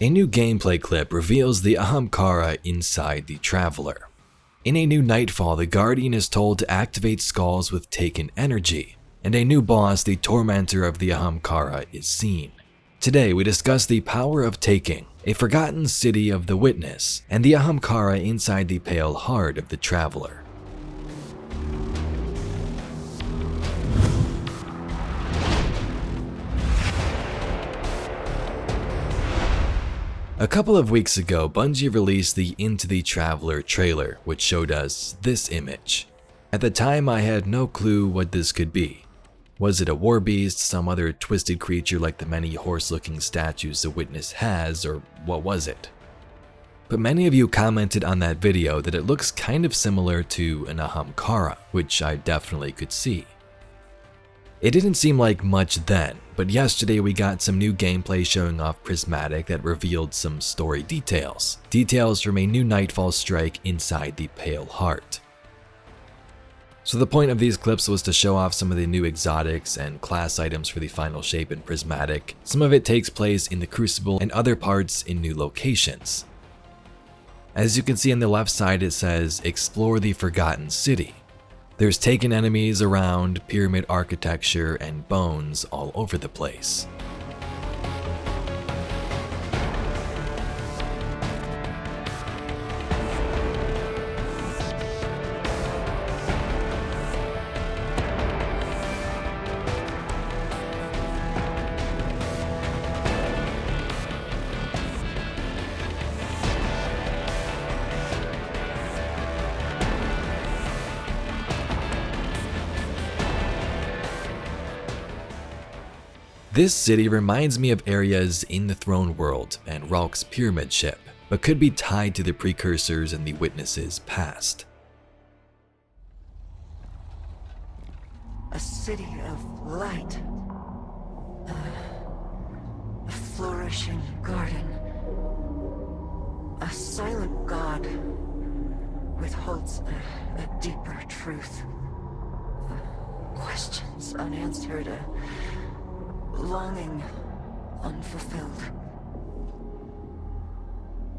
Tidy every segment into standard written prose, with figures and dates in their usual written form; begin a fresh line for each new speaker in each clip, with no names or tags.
A new gameplay clip reveals the Ahamkara inside the Traveler. In a new Nightfall, the Guardian is told to activate skulls with taken energy, and a new boss, the Tormentor of the Ahamkara, is seen. Today, we discuss the power of taking, a forgotten city of the Witness, and the Ahamkara inside the pale heart of the Traveler. A couple of weeks ago, Bungie released the Into the Traveler trailer, which showed us this image. At the time, I had no clue what this could be. Was it a war beast, some other twisted creature like the many horse-looking statues the Witness has, or what was it? But many of you commented on that video that it looks kind of similar to an Ahamkara, which I definitely could see. It didn't seem like much then, but yesterday we got some new gameplay showing off Prismatic that revealed some story details. Details from a new Nightfall strike inside the Pale Heart. So the point of these clips was to show off some of the new exotics and class items for the final shape in Prismatic. Some of it takes place in the Crucible and other parts in new locations. As you can see on the left side, it says, "Explore the Forgotten City." There's taken enemies around, pyramid architecture, and bones all over the place. This city reminds me of areas in the Throne World and Ralk's pyramid ship, but could be tied to the precursors and the Witness's past.
A city of light. A flourishing garden. A silent god withholds a deeper truth. Questions unanswered. Longing unfulfilled.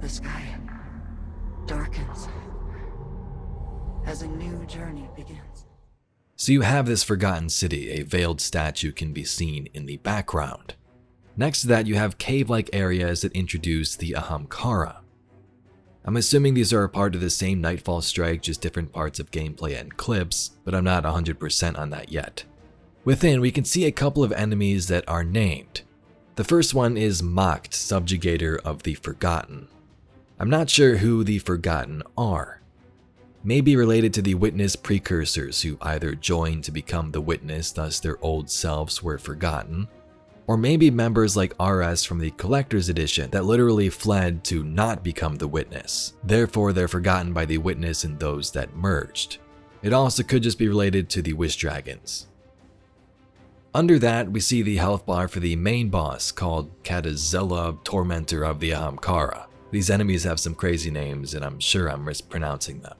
The sky darkens as a new journey begins.
So you have this forgotten city. A veiled statue can be seen in the background. Next to that, you have cave-like areas that introduce the Ahamkara. I'm assuming these are a part of the same Nightfall strike, just different parts of gameplay and clips, but I'm not 100% on that yet. Within, we can see a couple of enemies that are named. The first one is Mocked, Subjugator of the Forgotten. I'm not sure who the Forgotten are. Maybe related to the Witness precursors who either joined to become the Witness, thus their old selves were forgotten, or maybe members like RS from the Collector's Edition that literally fled to not become the Witness. Therefore, they're forgotten by the Witness and those that merged. It also could just be related to the Wish Dragons. Under that, we see the health bar for the main boss called Katazella, Tormentor of the Ahamkara. These enemies have some crazy names and I'm sure I'm mispronouncing them.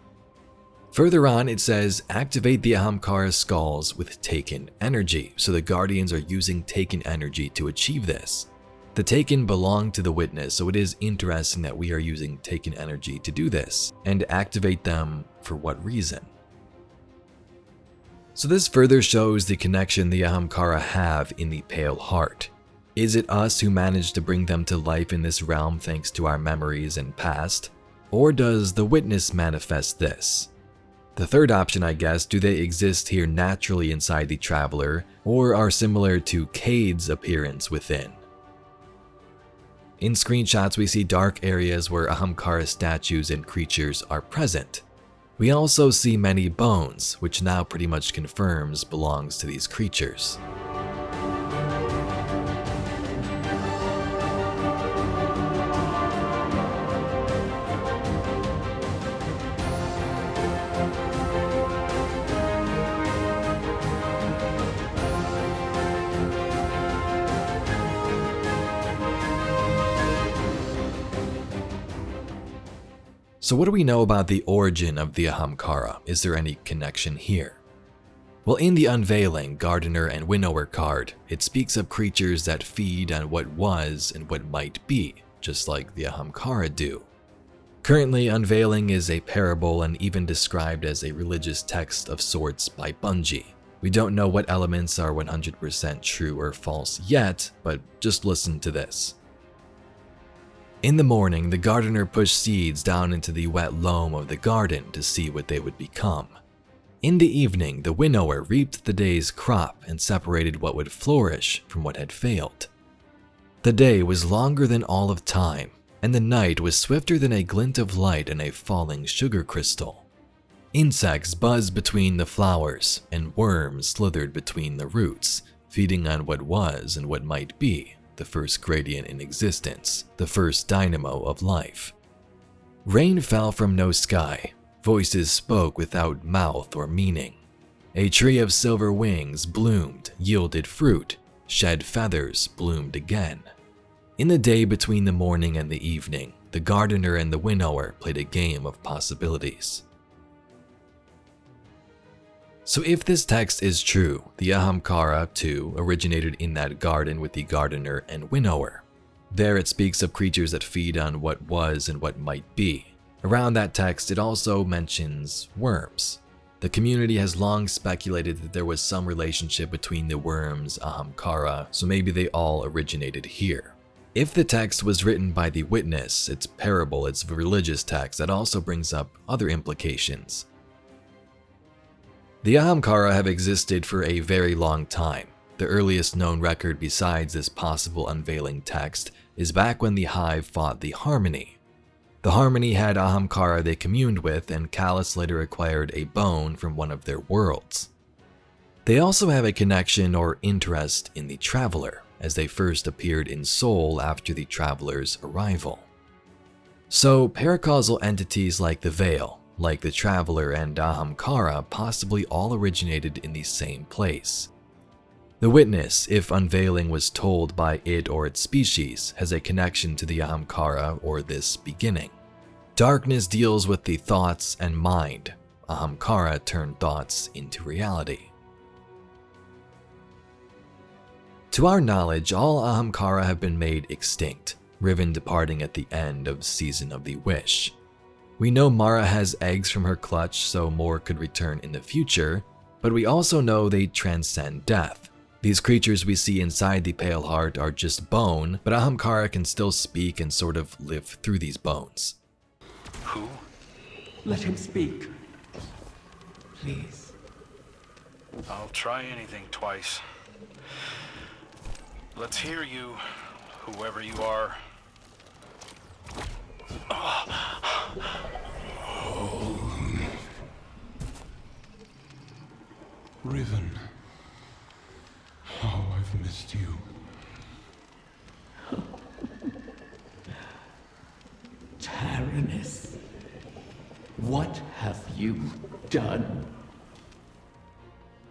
Further on, it says, activate the Ahamkara skulls with taken energy, so the Guardians are using taken energy to achieve this. The taken belong to the Witness, so it is interesting that we are using taken energy to do this, and activate them for what reason? So this further shows the connection the Ahamkara have in the Pale Heart. Is it us who managed to bring them to life in this realm thanks to our memories and past? Or does the Witness manifest this? The third option, I guess, do they exist here naturally inside the Traveler, or are similar to Cade's appearance within? In screenshots, we see dark areas where Ahamkara statues and creatures are present. We also see many bones, which now pretty much confirms belongs to these creatures. So what do we know about the origin of the Ahamkara? Is there any connection here? Well, in the Unveiling, Gardener and Winnower card, it speaks of creatures that feed on what was and what might be, just like the Ahamkara do. Currently, Unveiling is a parable and even described as a religious text of sorts by Bungie. We don't know what elements are 100% true or false yet, but just listen to this. In the morning, the gardener pushed seeds down into the wet loam of the garden to see what they would become. In the evening, the winnower reaped the day's crop and separated what would flourish from what had failed. The day was longer than all of time, and the night was swifter than a glint of light in a falling sugar crystal. Insects buzzed between the flowers, and worms slithered between the roots, feeding on what was and what might be the first gradient in existence, the first dynamo of life. Rain fell from no sky. Voices spoke without mouth or meaning. A tree of silver wings bloomed, yielded fruit, shed feathers, bloomed again. In the day between the morning and the evening, the gardener and the winnower played a game of possibilities. So if this text is true, the Ahamkara too originated in that garden with the gardener and winnower. There it speaks of creatures that feed on what was and what might be. Around that text, it also mentions worms. The community has long speculated that there was some relationship between the worms, Ahamkara, so maybe they all originated here. If the text was written by the witness, it's parable, it's a religious text, that also brings up other implications. The Ahamkara have existed for a very long time. The earliest known record besides this possible unveiling text is back when the Hive fought the Harmony. The Harmony had Ahamkara they communed with, and Callus later acquired a bone from one of their worlds. They also have a connection or interest in the Traveler, as they first appeared in Seoul after the Traveler's arrival. So paracausal entities like the Veil, like the Traveler and Ahamkara, possibly all originated in the same place. The witness, if unveiling was told by it or its species, has a connection to the Ahamkara or this beginning. Darkness deals with the thoughts and mind. Ahamkara turned thoughts into reality. To our knowledge, all Ahamkara have been made extinct, Riven departing at the end of Season of the Wish. We know Mara has eggs from her clutch, so more could return in the future, but we also know they transcend death. These creatures we see inside the Pale Heart are just bone, but Ahamkara can still speak and sort of live through these bones.
Who?
Let him speak. Please.
I'll try anything twice. Let's hear you, whoever you are.
Riven. How I've missed you. Tyrannus. What have you done?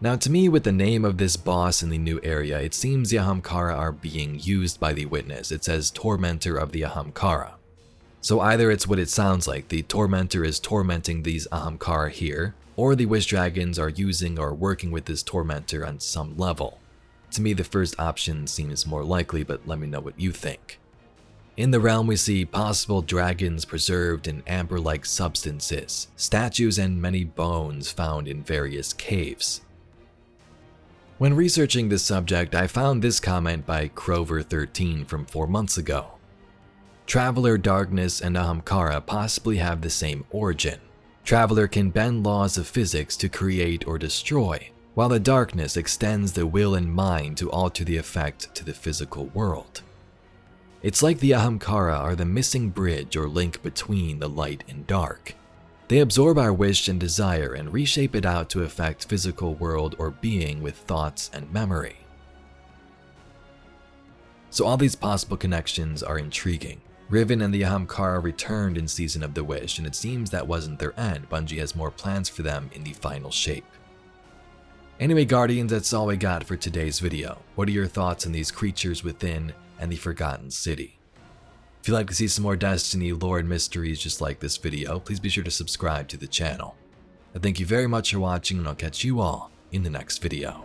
Now to me, with the name of this boss in the new area, it seems the Ahamkara are being used by the witness. It says Tormentor of the Ahamkara. So either it's what it sounds like, the Tormentor is tormenting these Ahamkara here, or the Wish Dragons are using or working with this Tormentor on some level. To me, the first option seems more likely, but let me know what you think. In the realm, we see possible dragons preserved in amber-like substances, statues, and many bones found in various caves. When researching this subject, I found this comment by Crover13 from 4 months ago. Traveler, Darkness, and Ahamkara possibly have the same origin. Traveler can bend laws of physics to create or destroy, while the Darkness extends the will and mind to alter the effect to the physical world. It's like the Ahamkara are the missing bridge or link between the light and dark. They absorb our wish and desire and reshape it out to affect physical world or being with thoughts and memory. So all these possible connections are intriguing. Riven and the Ahamkara returned in Season of the Wish, and it seems that wasn't their end. Bungie has more plans for them in the final shape. Anyway, Guardians, that's all we got for today's video. What are your thoughts on these creatures within and the Forgotten City? If you'd like to see some more Destiny lore and mysteries just like this video, please be sure to subscribe to the channel. I thank you very much for watching, and I'll catch you all in the next video.